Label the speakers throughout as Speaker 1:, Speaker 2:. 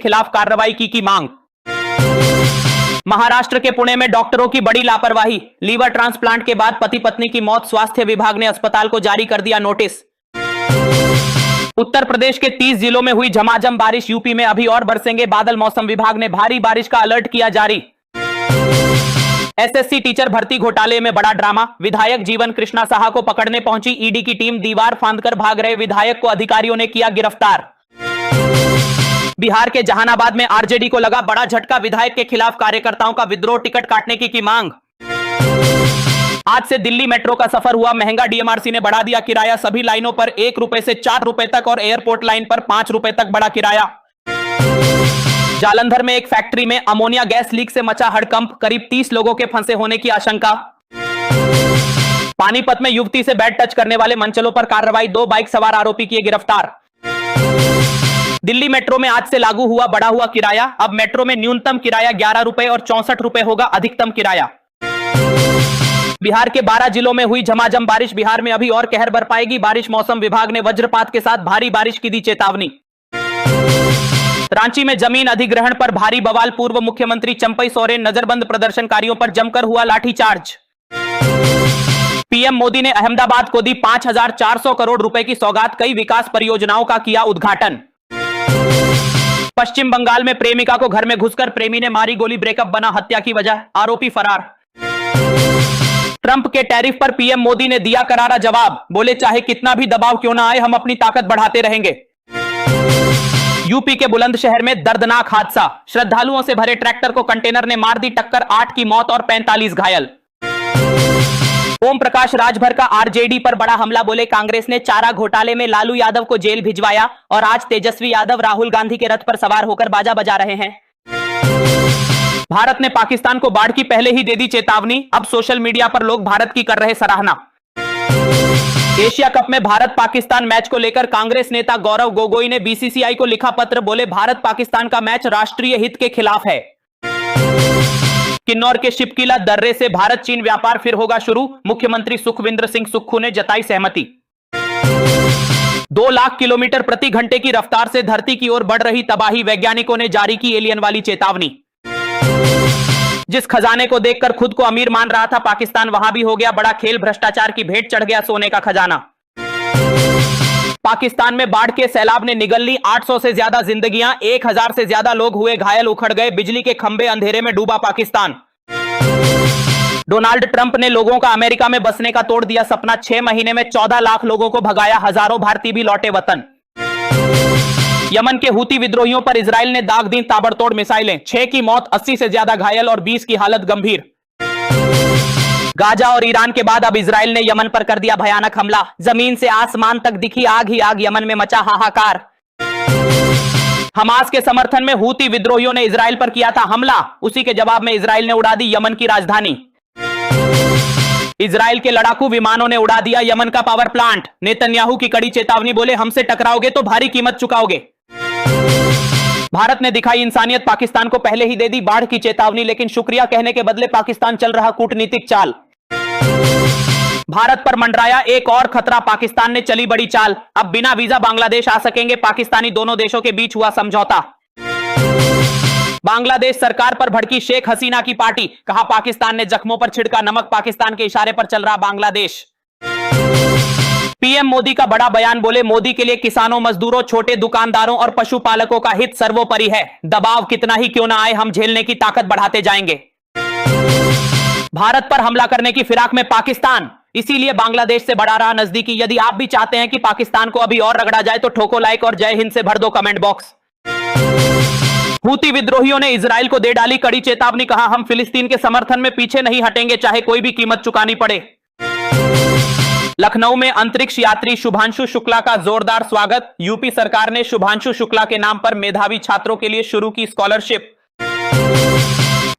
Speaker 1: खिलाफ कार्रवाई की मांग। महाराष्ट्र के पुणे में डॉक्टरों की बड़ी लापरवाही, लीवर ट्रांसप्लांट के बाद पति पत्नी की मौत, स्वास्थ्य विभाग ने अस्पताल को जारी कर दिया नोटिस। उत्तर प्रदेश के 30 जिलों में हुई झमाझम बारिश, यूपी में अभी और बरसेंगे बादल, मौसम विभाग ने भारी बारिश का अलर्ट किया जारी। एसएससी टीचर भर्ती घोटाले में बड़ा ड्रामा, विधायक जीवन कृष्णा साहा को पकड़ने पहुंची ईडी की टीम, दीवार फांदकर भाग रहे विधायक को अधिकारियों ने किया गिरफ्तार। बिहार के जहानाबाद में आरजेडी को लगा बड़ा झटका, विधायक के खिलाफ कार्यकर्ताओं का विद्रोह, टिकट काटने की मांग। आज से दिल्ली मेट्रो का सफर हुआ महंगा, डीएमआरसी ने बढ़ा दिया किराया, सभी लाइनों पर 1 रुपए से 4 रुपए तक और एयरपोर्ट लाइन पर 5 रुपए तक बढ़ा किराया। जालंधर में एक फैक्ट्री में अमोनिया गैस लीक से मचा हड़कंप, करीब 30 लोगों के फंसे होने की आशंका। पानीपत में युवती से बैड टच करने वाले मंचलों पर कार्रवाई, 2 बाइक सवार आरोपी किए गिरफ्तार। दिल्ली मेट्रो में आज से लागू हुआ बढ़ा हुआ किराया, अब मेट्रो में न्यूनतम किराया 11 रुपए और 64 रुपए होगा अधिकतम किराया। बिहार के 12 जिलों में हुई झमाझम बारिश, बिहार में अभी और कहर बरपाएगी बारिश, मौसम विभाग ने वज्रपात के साथ भारी बारिश की दी चेतावनी। रांची में जमीन अधिग्रहण पर भारी बवाल, पूर्व मुख्यमंत्री चंपई सोरेन, नजरबंद प्रदर्शनकारियों पर जमकर हुआ लाठीचार्ज। पीएम मोदी ने अहमदाबाद को दी 5400 करोड़ रुपए की सौगात, कई विकास परियोजनाओं का किया उद्घाटन। पश्चिम बंगाल में प्रेमिका को घर में घुसकर प्रेमी ने मारी गोली, ब्रेकअप बना हत्या की वजह, आरोपी फरार। ट्रंप के टैरिफ पर पीएम मोदी ने दिया करारा जवाब, बोले चाहे कितना भी दबाव क्यों ना आए, हम अपनी ताकत बढ़ाते रहेंगे। यूपी के बुलंदशहर में दर्दनाक हादसा, श्रद्धालुओं से भरे ट्रैक्टर को कंटेनर ने मार दी टक्कर, 8 की मौत और 45 घायल। ओम प्रकाश राजभर का आरजेडी पर बड़ा हमला, बोले कांग्रेस ने चारा घोटाले में लालू यादव को जेल भिजवाया और आज तेजस्वी यादव राहुल गांधी के रथ पर सवार होकर बाजा बजा रहे हैं। भारत ने पाकिस्तान को बाढ़ की पहले ही दे दी चेतावनी, अब सोशल मीडिया पर लोग भारत की कर रहे सराहना। एशिया कप में भारत पाकिस्तान मैच को लेकर कांग्रेस नेता गौरव गोगोई ने बीसीसीआई को लिखा पत्र, बोले भारत पाकिस्तान का मैच राष्ट्रीय हित के खिलाफ है। किन्नौर के शिपकिला दर्रे से भारत चीन व्यापार फिर होगा शुरू, मुख्यमंत्री सुखविंदर सिंह सुक्खू ने जताई सहमति। 2 लाख किलोमीटर प्रति घंटे की रफ्तार से धरती की ओर बढ़ रही तबाही, वैज्ञानिकों ने जारी की एलियन वाली चेतावनी। जिस खजाने को देखकर खुद को अमीर मान रहा था पाकिस्तान, वहां भी हो गया बड़ा खेल, भ्रष्टाचार की भेंट चढ़ गया सोने का खजाना। पाकिस्तान में बाढ़ के सैलाब ने निगल ली 800 से ज्यादा जिंदगियां, 1000 से ज्यादा लोग हुए घायल, उखड़ गए बिजली के खंभे, अंधेरे में डूबा पाकिस्तान। डोनाल्ड ट्रंप ने लोगों का अमेरिका में बसने का तोड़ दिया सपना, 6 महीने में 14 लाख लोगों को भगाया, हजारों भारतीय भी लौटे वतन। यमन के हूती विद्रोहियों पर इजराइल ने दाग दी ताबड़तोड़ मिसाइलें, 6 की मौत, 80 से ज्यादा घायल और 20 की हालत गंभीर। गाजा और ईरान के बाद अब इजराइल ने यमन पर कर दिया भयानक हमला, जमीन से आसमान तक दिखी आग ही आग, यमन में मचा हाहाकार। हमास के समर्थन में हूती विद्रोहियों ने इजराइल पर किया था हमला, उसी के जवाब में इजराइल ने उड़ा दी यमन की राजधानी। इजराइल के लड़ाकू विमानों ने उड़ा दिया यमन का पावर प्लांट, नेतन्याहू की कड़ी चेतावनी, बोले हमसे टकराओगे तो भारी कीमत चुकाओगे। भारत ने दिखाई इंसानियत, पाकिस्तान को पहले ही दे दी बाढ़ की चेतावनी, लेकिन शुक्रिया कहने के बदले पाकिस्तान चल रहा कूटनीतिक चाल। भारत पर मंडराया एक और खतरा, पाकिस्तान ने चली बड़ी चाल, अब बिना वीजा बांग्लादेश आ सकेंगे पाकिस्तानी, दोनों देशों के बीच हुआ समझौता। बांग्लादेश सरकार पर भड़की शेख हसीना की पार्टी, कहा पाकिस्तान ने जख्मों पर छिड़का नमक, पाकिस्तान के इशारे पर चल रहा बांग्लादेश। पीएम मोदी का बड़ा बयान, बोले मोदी के लिए किसानों, मजदूरों, छोटे दुकानदारों और पशुपालकों का हित सर्वोपरि है, दबाव कितना ही क्यों ना आए, हम झेलने की ताकत बढ़ाते जाएंगे। भारत पर हमला करने की फिराक में पाकिस्तान, इसीलिए बांग्लादेश से बढ़ा रहा नजदीकी। यदि आप भी चाहते हैं कि पाकिस्तान को अभी और रगड़ा जाए तो ठोको लाइक और जय हिंद से भर दो कमेंट बॉक्स। हूती विद्रोहियों ने इजराइल को दे डाली कड़ी चेतावनी, कहा हम फिलिस्तीन के समर्थन में पीछे नहीं हटेंगे, चाहे कोई भी कीमत चुकानी पड़े। लखनऊ में अंतरिक्ष यात्री शुभांशु शुक्ला का जोरदार स्वागत, यूपी सरकार ने शुभांशु शुक्ला के नाम पर मेधावी छात्रों के लिए शुरू की स्कॉलरशिप।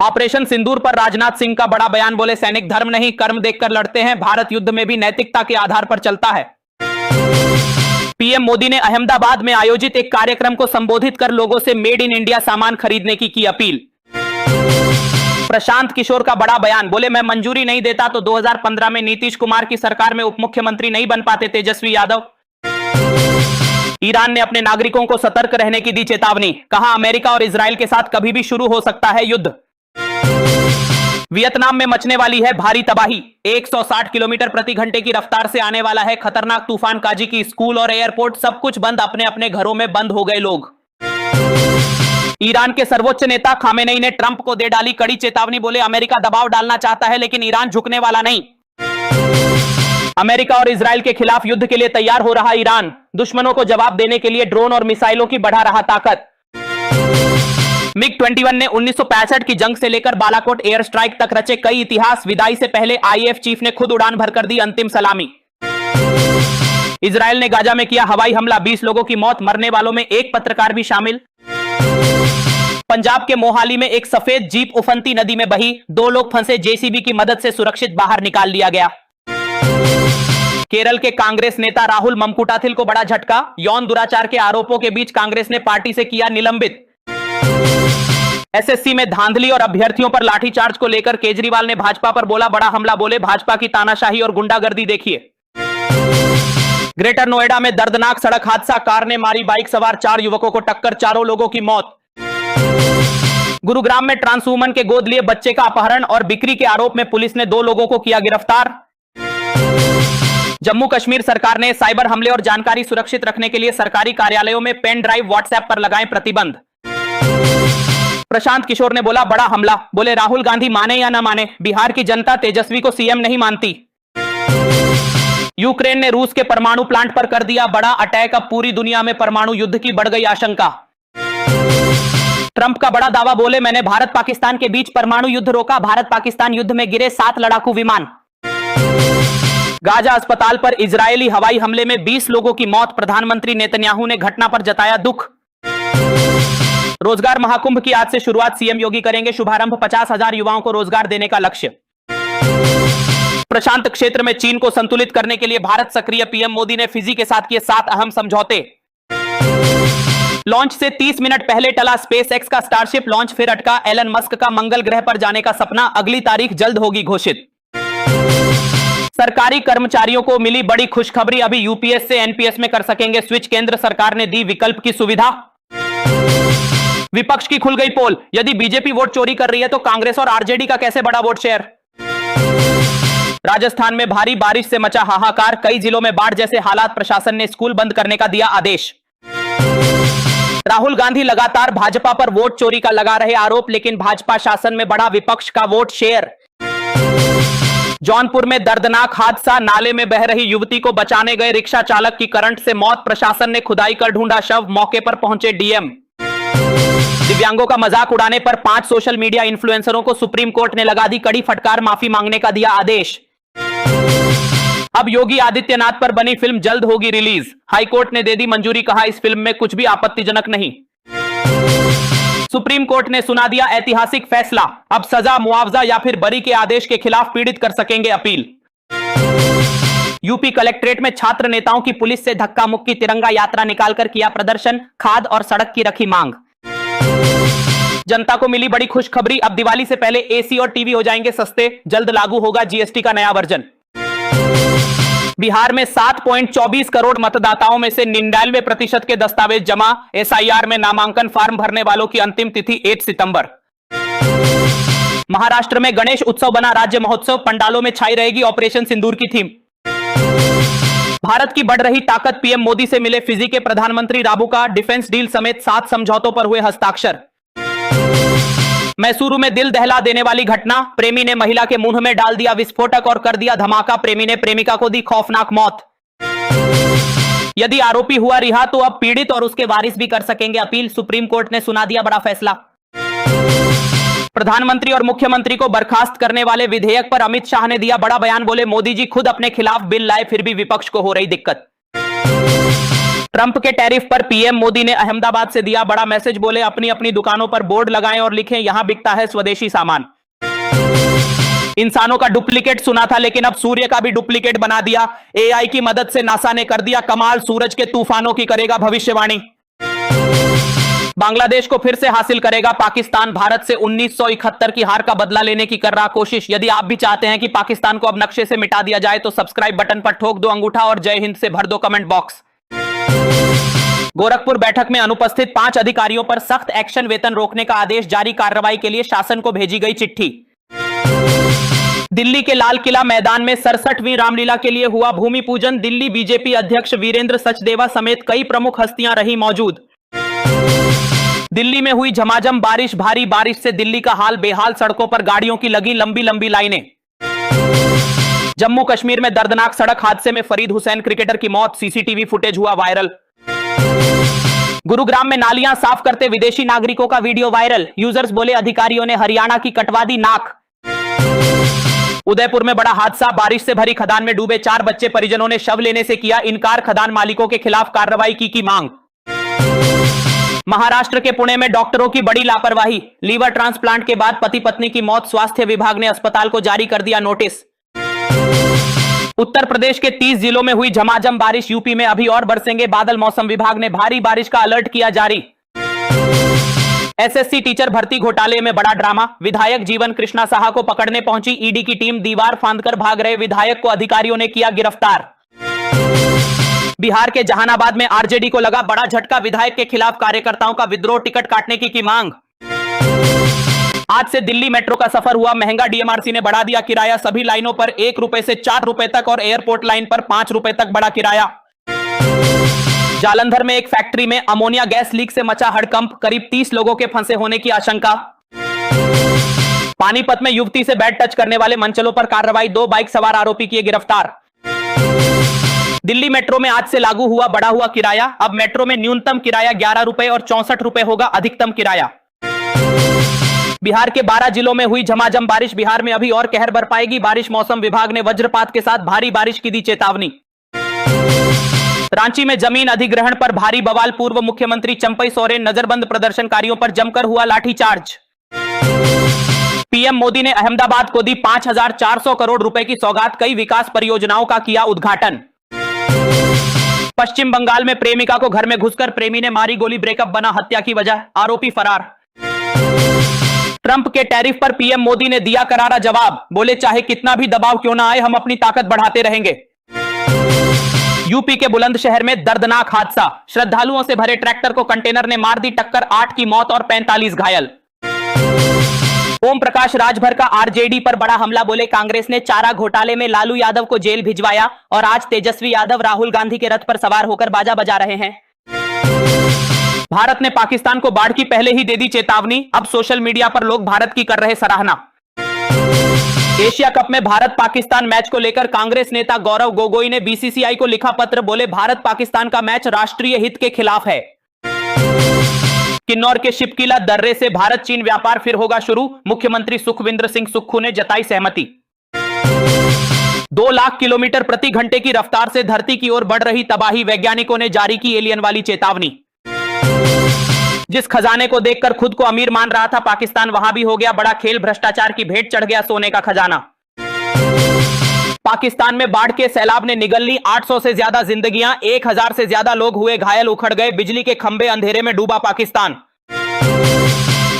Speaker 1: ऑपरेशन सिंदूर पर राजनाथ सिंह का बड़ा बयान, बोले सैनिक धर्म नहीं कर्म देखकर लड़ते हैं, भारत युद्ध में भी नैतिकता के आधार पर चलता है। पीएम मोदी ने अहमदाबाद में आयोजित एक कार्यक्रम को संबोधित कर लोगों से मेड इन इंडिया सामान खरीदने की अपील। प्रशांत किशोर का बड़ा बयान, बोले मैं मंजूरी नहीं देता तो 2015 में नीतीश कुमार की सरकार में उप मुख्यमंत्री नहीं बन पाते तेजस्वी यादव। ईरान ने अपने नागरिकों को सतर्क रहने की दी चेतावनी, कहा अमेरिका और इजराइल के साथ कभी भी शुरू हो सकता है युद्ध। वियतनाम में मचने वाली है भारी तबाही, 160 किलोमीटर प्रति घंटे की रफ्तार से आने वाला है खतरनाक तूफान काजी की। स्कूल और एयरपोर्ट सब कुछ बंद, अपने अपने घरों में बंद हो गए लोग। ईरान के सर्वोच्च नेता खामेनेई ने ट्रंप को दे डाली कड़ी चेतावनी, बोले अमेरिका दबाव डालना चाहता है लेकिन ईरान झुकने वाला नहीं। अमेरिका और इजराइल के खिलाफ युद्ध के लिए तैयार हो रहा ईरान, दुश्मनों को जवाब देने के लिए ड्रोन और मिसाइलों की बढ़ा रहा ताकत। मिग-21 ने 1965 की जंग से लेकर बालाकोट एयर स्ट्राइक तक रचे कई इतिहास, विदाई से पहले आईएएफ चीफ ने खुद उड़ान भरकर दी अंतिम सलामी। इजराइल ने गाजा में किया हवाई हमला, 20 लोगों की मौत, मरने वालों में एक पत्रकार भी शामिल। पंजाब के मोहाली में एक सफेद जीप उफनती नदी में बही, 2 लोग फंसे, जेसीबी की मदद से सुरक्षित बाहर निकाल लिया गया। केरल के कांग्रेस नेता राहुल ममकुटाथिल को बड़ा झटका, यौन दुराचार के आरोपों के बीच कांग्रेस ने पार्टी से किया निलंबित। एसएससी में धांधली और अभ्यर्थियों पर लाठीचार्ज को लेकर केजरीवाल ने भाजपा पर बोला बड़ा हमला, बोले भाजपा की तानाशाही और गुंडागर्दी देखिए। ग्रेटर नोएडा में दर्दनाक सड़क हादसा, कार ने मारी बाइक सवार 4 युवकों को टक्कर, 4 लोगों की मौत। गुरुग्राम में ट्रांसवुमन के गोद लिए बच्चे का अपहरण और बिक्री के आरोप में पुलिस ने 2 लोगों को किया गिरफ्तार। जम्मू कश्मीर सरकार ने साइबर हमले और जानकारी सुरक्षित रखने के लिए सरकारी कार्यालयों में पेन ड्राइव, व्हाट्सएप पर लगाएं प्रतिबंध। प्रशांत किशोर ने बोला बड़ा हमला, बोले राहुल गांधी माने या ना माने, बिहार की जनता तेजस्वी को सीएम नहीं मानती। यूक्रेन ने रूस के परमाणु प्लांट पर कर दिया बड़ा अटैक, अब पूरी दुनिया में परमाणु युद्ध की बढ़ गई आशंका। ट्रंप का बड़ा दावा, बोले मैंने भारत पाकिस्तान के बीच परमाणु युद्ध रोका, भारत पाकिस्तान युद्ध में गिरे 7 लड़ाकू विमान। गाजा अस्पताल पर इजरायली हवाई हमले में 20 लोगों की मौत, प्रधानमंत्री नेतन्याहू ने घटना पर जताया दुख। रोजगार महाकुंभ की आज से शुरुआत, सीएम योगी करेंगे शुभारंभ, 50,000 युवाओं को रोजगार देने का लक्ष्य। प्रशांत क्षेत्र में चीन को संतुलित करने के लिए भारत सक्रिय, पीएम मोदी ने फिजी के साथ किए 7 अहम समझौते। लॉन्च से 30 मिनट पहले टला स्पेसएक्स का स्टारशिप लॉन्च, फिर अटका एलन मस्क का मंगल ग्रह पर जाने का सपना, अगली तारीख जल्द होगी घोषित। सरकारी कर्मचारियों को मिली बड़ी खुशखबरी, अभी यूपीएस से एनपीएस में कर सकेंगे स्विच, केंद्र सरकार ने दी विकल्प की सुविधा। विपक्ष की खुल गई पोल, यदि बीजेपी वोट चोरी कर रही है तो कांग्रेस और आरजेडी का कैसे बड़ा वोट शेयर। राजस्थान में भारी बारिश से मचा हाहाकार, कई जिलों में बाढ़ जैसे हालात, प्रशासन ने स्कूल बंद करने का दिया आदेश। राहुल गांधी लगातार भाजपा पर वोट चोरी का लगा रहे आरोप, लेकिन भाजपा शासन में बढ़ा विपक्ष का वोट शेयर। जौनपुर में दर्दनाक हादसा, नाले में बह रही युवती को बचाने गए रिक्शा चालक की करंट से मौत, प्रशासन ने खुदाई कर ढूंढा शव, मौके पर पहुंचे डीएम। दिव्यांगों का मजाक उड़ाने पर 5 सोशल मीडिया इन्फ्लुएंसरों को सुप्रीम कोर्ट ने लगा दी कड़ी फटकार, माफी मांगने का दिया आदेश। अब योगी आदित्यनाथ पर बनी फिल्म जल्द होगी रिलीज, हाईकोर्ट ने दे दी मंजूरी, कहा इस फिल्म में कुछ भी आपत्तिजनक नहीं। सुप्रीम कोर्ट ने सुना दिया ऐतिहासिक फैसला, अब सजा, मुआवजा या फिर बरी के आदेश के खिलाफ पीड़ित कर सकेंगे अपील। यूपी कलेक्ट्रेट में छात्र नेताओं की पुलिस से धक्का मुक्की, तिरंगा यात्रा निकालकर किया प्रदर्शन, खाद और सड़क की रखी मांग। जनता को मिली बड़ी खुशखबरी, अब दिवाली से पहले एसी और टीवी हो जाएंगे सस्ते, जल्द लागू होगा जीएसटी का नया वर्जन। बिहार में 7.24 करोड़ मतदाताओं में से 99% के दस्तावेज जमा, एसआईआर में नामांकन फार्म भरने वालों की अंतिम तिथि 8 सितंबर। महाराष्ट्र में गणेश उत्सव बना राज्य महोत्सव, पंडालों में छाई रहेगी ऑपरेशन सिंदूर की थीम। भारत की बढ़ रही ताकत, पीएम मोदी से मिले फिजी के प्रधानमंत्री राबुका, डिफेंस डील समेत 7 समझौतों पर हुए हस्ताक्षर। मैसूरू में दिल दहला देने वाली घटना, प्रेमी ने महिला के मुंह में डाल दिया विस्फोटक और कर दिया धमाका, प्रेमी ने प्रेमिका को दी खौफनाक मौत। यदि आरोपी हुआ रिहा तो अब पीड़ित और उसके वारिस भी कर सकेंगे अपील, सुप्रीम कोर्ट ने सुना दिया बड़ा फैसला। प्रधानमंत्री और मुख्यमंत्री को बर्खास्त करने वाले विधेयक पर अमित शाह ने दिया बड़ा बयान, बोले मोदी जी खुद अपने खिलाफ बिल लाए, फिर भी विपक्ष को हो रही दिक्कत। ट्रंप के टैरिफ पर पीएम मोदी ने अहमदाबाद से दिया बड़ा मैसेज, बोले अपनी अपनी दुकानों पर बोर्ड लगाएं और लिखें यहां बिकता है स्वदेशी सामान। इंसानों का डुप्लीकेट सुना था, लेकिन अब सूर्य का भी डुप्लीकेट बना दिया, एआई की मदद से नासा ने कर दिया कमाल, सूरज के तूफानों की करेगा भविष्यवाणी। बांग्लादेश को फिर से हासिल करेगा पाकिस्तान, भारत से 1971 की हार का बदला लेने की कर रहा कोशिश। यदि आप भी चाहते हैं कि पाकिस्तान को अब नक्शे से मिटा दिया जाए तो सब्सक्राइब बटन पर ठोक दो अंगूठा और जय हिंद से भर दो कमेंट बॉक्स। गोरखपुर बैठक में अनुपस्थित 5 अधिकारियों पर सख्त एक्शन, वेतन रोकने का आदेश जारी, कार्रवाई के लिए शासन को भेजी गई चिट्ठी। दिल्ली के लाल किला मैदान में 67वीं रामलीला के लिए हुआ भूमि पूजन, दिल्ली बीजेपी अध्यक्ष वीरेंद्र सचदेवा समेत कई प्रमुख हस्तियां रही मौजूद। दिल्ली में हुई झमाझम बारिश, भारी बारिश से दिल्ली का हाल बेहाल, सड़कों पर गाड़ियों की लगी लंबी लंबी लाइनें। जम्मू कश्मीर में दर्दनाक सड़क हादसे में फरीद हुसैन क्रिकेटर की मौत, सीसीटीवी फुटेज हुआ वायरल। गुरुग्राम में नालियां साफ करते विदेशी नागरिकों का वीडियो वायरल, यूजर्स बोले अधिकारियों ने हरियाणा की कटवा दी नाक। उदयपुर में बड़ा हादसा, बारिश से भरी खदान में डूबे 4 बच्चे, परिजनों ने शव लेने से किया इनकार, खदान मालिकों के खिलाफ कार्रवाई की मांग। महाराष्ट्र के पुणे में डॉक्टरों की बड़ी लापरवाही, लीवर ट्रांसप्लांट के बाद पति पत्नी की मौत, स्वास्थ्य विभाग ने अस्पताल को जारी कर दिया नोटिस। उत्तर प्रदेश के 30 जिलों में हुई झमाझम बारिश, यूपी में अभी और बरसेंगे बादल, मौसम विभाग ने भारी बारिश का अलर्ट किया जारी। एसएससी टीचर भर्ती घोटाले में बड़ा ड्रामा, विधायक जीवन कृष्णा साहा को पकड़ने पहुंची ईडी की टीम, दीवार फांदकर भाग रहे विधायक को अधिकारियों ने किया गिरफ्तार। बिहार के जहानाबाद में आरजेडी को लगा बड़ा झटका, विधायक के खिलाफ कार्यकर्ताओं का विद्रोह, टिकट काटने की मांग। आज से दिल्ली मेट्रो का सफर हुआ महंगा, डीएमआरसी ने बढ़ा दिया किराया, सभी लाइनों पर 1 रुपए से 4 रुपए तक और एयरपोर्ट लाइन पर 5 रुपए तक बढ़ा किराया। जालंधर में एक फैक्ट्री में अमोनिया गैस लीक से मचा हड़कंप, करीब 30 लोगों के फंसे होने की आशंका। पानीपत में युवती से बैड टच करने वाले मंचलों पर कार्रवाई, 2 बाइक सवार आरोपी किए गिरफ्तार। दिल्ली मेट्रो में आज से लागू हुआ बढ़ा हुआ किराया, अब मेट्रो में न्यूनतम किराया 11 रुपए और 64 रुपए होगा अधिकतम किराया। बिहार के 12 जिलों में हुई झमाझम बारिश, बिहार में अभी और कहर बरपाएगी बारिश, मौसम विभाग ने वज्रपात के साथ भारी बारिश की दी चेतावनी। रांची में जमीन अधिग्रहण पर भारी बवाल, पूर्व मुख्यमंत्री चंपई सोरेन, नजरबंद प्रदर्शनकारियों पर जमकर हुआ लाठीचार्ज। पीएम मोदी ने अहमदाबाद को दी 5400 करोड़ रुपए की सौगात, कई विकास परियोजनाओं का किया उद्घाटन। पश्चिम बंगाल में प्रेमिका को घर में घुसकर प्रेमी ने मारी गोली, ब्रेकअप बना हत्या की वजह, आरोपी फरार। ट्रंप के टैरिफ पर पीएम मोदी ने दिया करारा जवाब, बोले चाहे कितना भी दबाव क्यों ना आए हम अपनी ताकत बढ़ाते रहेंगे। यूपी के बुलंदशहर में दर्दनाक हादसा, श्रद्धालुओं से भरे ट्रैक्टर को कंटेनर ने मार दी टक्कर, 8 की मौत और 45 घायल। ओम प्रकाश राजभर का आरजेडी पर बड़ा हमला, बोले कांग्रेस ने चारा घोटाले में लालू यादव को जेल भिजवाया और आज तेजस्वी यादव राहुल गांधी के रथ पर सवार होकर बाजा बजा रहे हैं। भारत ने पाकिस्तान को बाढ़ की पहले ही दे दी चेतावनी, अब सोशल मीडिया पर लोग भारत की कर रहे सराहना। एशिया कप में भारत पाकिस्तान मैच को लेकर कांग्रेस नेता गौरव गोगोई ने बीसीसीआई को लिखा पत्र, बोले भारत पाकिस्तान का मैच राष्ट्रीय हित के खिलाफ है। किन्नौर के शिपकिला दर्रे से भारत चीन व्यापार फिर होगा शुरू, मुख्यमंत्री सुखविंदर सिंह सुक्खू ने जताई सहमति। 2 लाख किलोमीटर प्रति घंटे की रफ्तार से धरती की ओर बढ़ रही तबाही, वैज्ञानिकों ने जारी की एलियन वाली चेतावनी। जिस खजाने को देखकर खुद को अमीर मान रहा था पाकिस्तान, वहां भी हो गया बड़ा खेल, भ्रष्टाचार की भेंट चढ़ गया सोने का खजाना। पाकिस्तान में बाढ़ के सैलाब ने निगल ली 800 से ज्यादा जिंदगियां, 1000 से ज्यादा लोग हुए घायल, उखड़ गए बिजली के खंभे, अंधेरे में डूबा पाकिस्तान।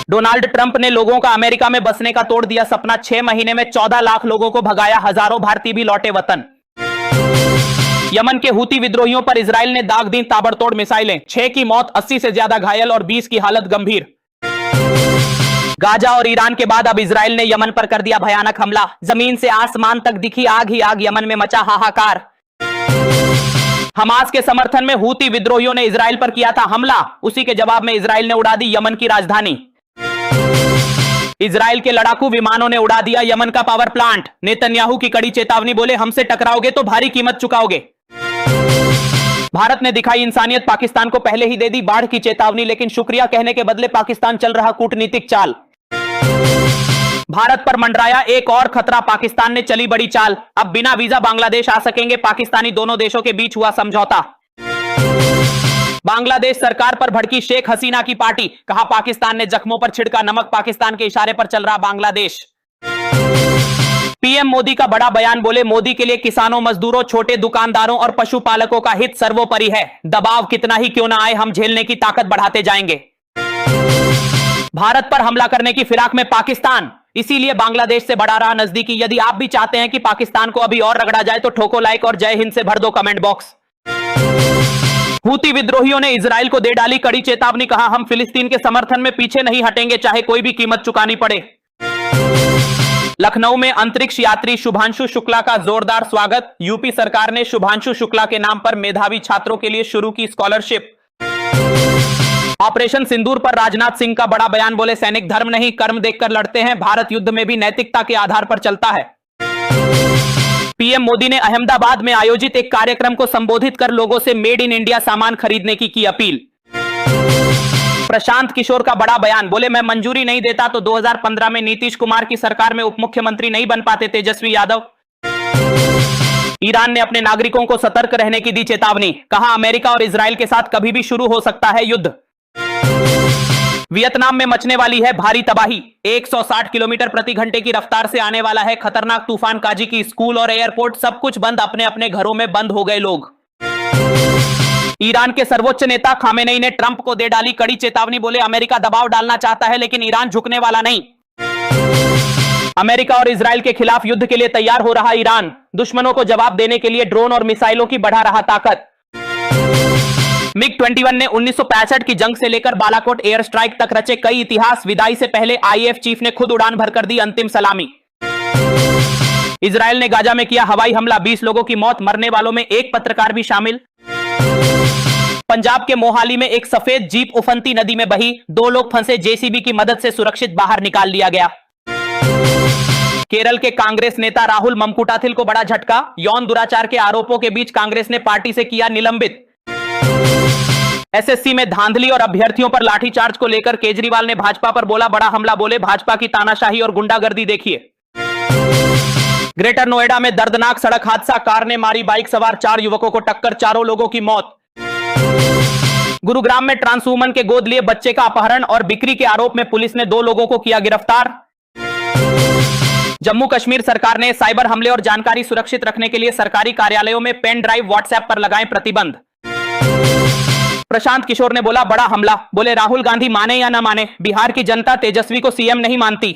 Speaker 1: डोनाल्ड ट्रंप ने लोगों का अमेरिका में बसने का तोड़ दिया सपना, 6 महीने में 14 लाख लोगों को भगाया, हजारों भारतीय भी लौटे वतन। यमन के हूती विद्रोहियों पर इजराइल ने दाग दी ताबड़तोड़ मिसाइलें, 6 की मौत, 80 से ज्यादा घायल और 20 की हालत गंभीर। गाजा और ईरान के बाद अब इजराइल ने यमन पर कर दिया भयानक हमला, जमीन से आसमान तक दिखी आग ही आग, यमन में मचा हाहाकार। हमास के समर्थन में हूती विद्रोहियों ने इजराइल पर किया था हमला, उसी के जवाब में इजराइल ने उड़ा दी यमन की राजधानी। इजराइल के लड़ाकू विमानों ने उड़ा दिया यमन का पावर प्लांट, नेतन्याहू की कड़ी चेतावनी, बोले हमसे टकराओगे तो भारी कीमत चुकाओगे। भारत ने दिखाई इंसानियत, पाकिस्तान को पहले ही दे दी बाढ़ की चेतावनी, लेकिन शुक्रिया कहने के बदले पाकिस्तान चल रहा कूटनीतिक चाल। भारत पर मंडराया एक और खतरा, पाकिस्तान ने चली बड़ी चाल, अब बिना वीजा बांग्लादेश आ सकेंगे पाकिस्तानी, दोनों देशों के बीच हुआ समझौता। बांग्लादेश सरकार पर भड़की शेख हसीना की पार्टी, कहा पाकिस्तान ने जख्मों पर छिड़का नमक, पाकिस्तान के इशारे पर चल रहा बांग्लादेश। पीएम मोदी का बड़ा बयान, बोले मोदी के लिए किसानों, मजदूरों, छोटे दुकानदारों और पशुपालकों का हित सर्वोपरि है, दबाव कितना ही क्यों ना आए हम झेलने की ताकत बढ़ाते जाएंगे। भारत पर हमला करने की फिराक में पाकिस्तान, इसीलिए बांग्लादेश से बढ़ा रहा नजदीकी। यदि आप भी चाहते हैं कि पाकिस्तान को अभी और रगड़ा जाए तो ठोको लाइक और जय हिंद से भर दो कमेंट बॉक्स। हूती विद्रोहियों ने इजराइल को दे डाली कड़ी चेतावनी, कहा हम फिलिस्तीन के समर्थन में पीछे नहीं हटेंगे चाहे कोई भी कीमत चुकानी पड़े। लखनऊ में अंतरिक्ष यात्री शुभांशु शुक्ला का जोरदार स्वागत, यूपी सरकार ने शुभांशु शुक्ला के नाम पर मेधावी छात्रों के लिए शुरू की स्कॉलरशिप। ऑपरेशन सिंदूर पर राजनाथ सिंह का बड़ा बयान, बोले सैनिक धर्म नहीं कर्म देखकर लड़ते हैं, भारत युद्ध में भी नैतिकता के आधार पर चलता है। पीएम मोदी ने अहमदाबाद में आयोजित एक कार्यक्रम को संबोधित कर लोगों से मेड इन इंडिया सामान खरीदने की अपील। प्रशांत किशोर का बड़ा बयान, बोले मैं मंजूरी नहीं देता तो 2015 में नीतीश कुमार की सरकार में उप मुख्यमंत्री नहीं बन पाते तेजस्वी यादव। ईरान ने अपने नागरिकों को सतर्क रहने की दी चेतावनी, कहा अमेरिका और इजराइल के साथ कभी भी शुरू हो सकता है युद्ध। वियतनाम में मचने वाली है भारी तबाही, 160 किलोमीटर प्रति घंटे की रफ्तार से आने वाला है खतरनाक तूफान काजी की, स्कूल और एयरपोर्ट सब कुछ बंद, अपने अपने घरों में बंद हो गए लोग। ईरान के सर्वोच्च नेता खामेनेई ने ट्रंप को दे डाली कड़ी चेतावनी, बोले अमेरिका दबाव डालना चाहता है लेकिन ईरान झुकने वाला नहीं। अमेरिका और इजराइल के खिलाफ युद्ध के लिए तैयार हो रहा ईरान, दुश्मनों को जवाब देने के लिए ड्रोन और मिसाइलों की बढ़ा रहा ताकत। मिग-21 ने 1965 की जंग से लेकर बालाकोट एयर स्ट्राइक तक रचे कई इतिहास, विदाई से पहले आईएएफ चीफ ने खुद उड़ान भरकर दी अंतिम सलामी। इजराइल ने गाजा में किया हवाई हमला, 20 लोगों की मौत, मरने वालों में एक पत्रकार भी शामिल। पंजाब के मोहाली में एक सफेद जीप उफनती नदी में बही, 2 लोग फंसे, जेसीबी की मदद से सुरक्षित बाहर निकाल लिया गया। केरल के कांग्रेस नेता राहुल ममकुटाथिल को बड़ा झटका, यौन दुराचार के आरोपों के बीच कांग्रेस ने पार्टी से किया निलंबित। एसएससी में धांधली और अभ्यर्थियों पर लाठीचार्ज को लेकर केजरीवाल ने भाजपा पर बोला बड़ा हमला, बोले भाजपा की तानाशाही और गुंडागर्दी देखिए। ग्रेटर नोएडा में दर्दनाक सड़क हादसा, कार ने मारी बाइक सवार 4 युवकों को टक्कर, 4 लोगों की मौत। गुरुग्राम में ट्रांस वुमन के गोद लिए बच्चे का अपहरण और बिक्री के आरोप में पुलिस ने 2 लोगों को किया गिरफ्तार। जम्मू कश्मीर सरकार ने साइबर हमले और जानकारी सुरक्षित रखने के लिए सरकारी कार्यालयों में पेन ड्राइव व्हाट्सएप पर लगाएं प्रतिबंध। प्रशांत किशोर ने बोला बड़ा हमला, बोले राहुल गांधी माने या ना माने, बिहार की जनता तेजस्वी को सीएम नहीं मानती।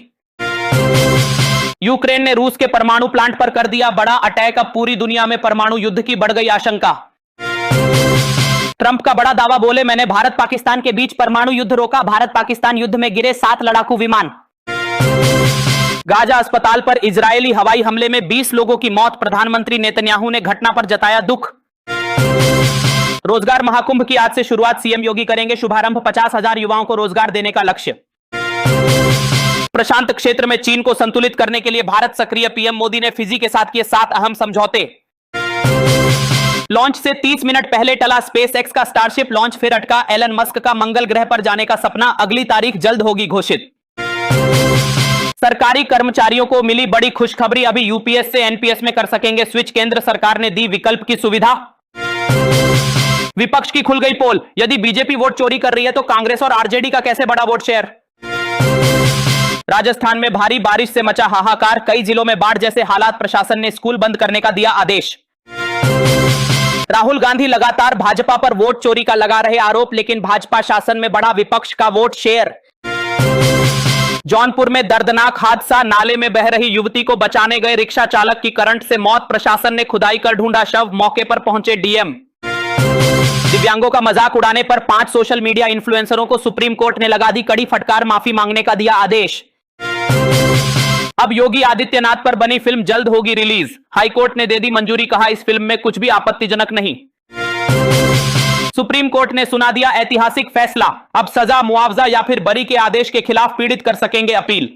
Speaker 1: यूक्रेन ने रूस के परमाणु प्लांट पर कर दिया बड़ा अटैक, अब पूरी दुनिया में परमाणु युद्ध की बढ़ गई आशंका। ट्रंप का बड़ा दावा, बोले मैंने भारत पाकिस्तान के बीच परमाणु युद्ध रोका, भारत पाकिस्तान युद्ध में गिरे 7 लड़ाकू विमान। गाजा अस्पताल पर इजरायली हवाई हमले में 20 लोगों की मौत, प्रधानमंत्री नेतन्याहू ने घटना पर जताया दुख। रोजगार महाकुंभ की आज से शुरुआत, सीएम योगी करेंगे शुभारंभ, 50,000 युवाओं को रोजगार देने का लक्ष्य। प्रशांत क्षेत्र में चीन को संतुलित करने के लिए भारत सक्रिय, पीएम मोदी ने फिजी के साथ किए 7 अहम समझौते। लॉन्च से 30 मिनट पहले टला स्पेस एक्स का स्टारशिप लॉन्च, फिर अटका एलन मस्क का मंगल ग्रह पर जाने का सपना, अगली तारीख जल्द होगी घोषित। सरकारी कर्मचारियों को मिली बड़ी खुशखबरी, अभी यूपीएस से एनपीएस में कर सकेंगे स्विच, केंद्र सरकार ने दी विकल्प की सुविधा। विपक्ष की खुल गई पोल, यदि बीजेपी वोट चोरी कर रही है तो कांग्रेस और आरजेडी का कैसे बड़ा वोट शेयर। राजस्थान में भारी बारिश से मचा हाहाकार, कई जिलों में बाढ़ जैसे हालात, प्रशासन ने स्कूल बंद करने का दिया आदेश। राहुल गांधी लगातार भाजपा पर वोट चोरी का लगा रहे आरोप, लेकिन भाजपा शासन में बढ़ा विपक्ष का वोट शेयर। जौनपुर में दर्दनाक हादसा, नाले में बह रही युवती को बचाने गए रिक्शा चालक की करंट से मौत, प्रशासन ने खुदाई कर ढूंढा शव, मौके पर पहुंचे डीएम। दिव्यांगों का मजाक उड़ाने पर 5 सोशल मीडिया इन्फ्लुएंसरों को सुप्रीम कोर्ट ने लगा दी कड़ी फटकार, माफी मांगने का दिया आदेश। अब योगी आदित्यनाथ पर बनी फिल्म जल्द होगी रिलीज, हाईकोर्ट ने दे दी मंजूरी, कहा इस फिल्म में कुछ भी आपत्तिजनक नहीं। सुप्रीम कोर्ट ने सुना दिया ऐतिहासिक फैसला, अब सजा, मुआवजा या फिर बरी के आदेश के खिलाफ पीड़ित कर सकेंगे अपील।